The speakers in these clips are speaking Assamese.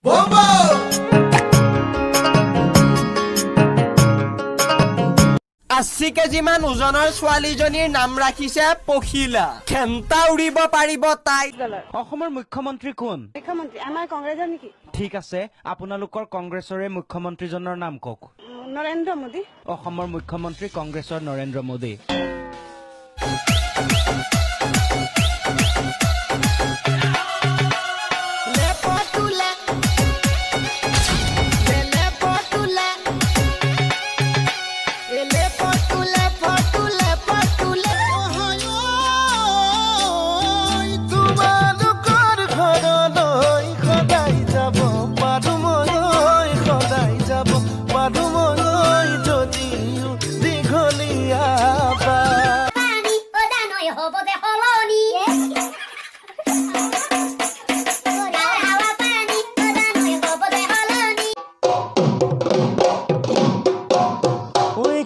80 কেজিমান ওজনৰ ছোৱালীজনীৰ নাম ৰাখিছে পখিলা খেন্তা উৰিব পাৰিব তাই অসমৰ মুখ্যমন্ত্ৰী কোন মুখ্যমন্ত্ৰী আমাৰ কংগ্ৰেছৰ নেকি ঠিক আছে আপোনালোকৰ কংগ্ৰেছৰে মুখ্যমন্ত্ৰীজনৰ নাম কওক নৰেন্দ্ৰ মোদী অসমৰ মুখ্যমন্ত্ৰী কংগ্ৰেছৰ নৰেন্দ্ৰ মোদী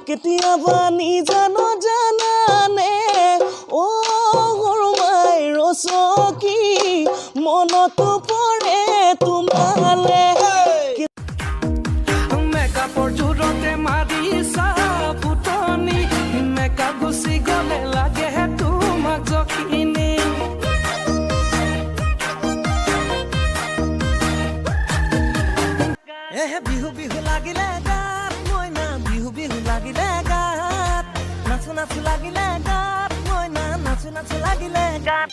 কেতিয়াবা নিজানো জানানে ও গৰমাই ৰসকি মনতো পৰে তোমালে মেকআপৰ জোৰতে মাৰিছা ফুটনি মেকআপ গুচি গলে লাগে তোমাক জখিনি বিহু বিহু লাগিলে গাত মইনা বিহু বিহু লাগিলে গাত নাচো নাচো লাগিলে গাত মইনা নাচো নাচো লাগিলে গাত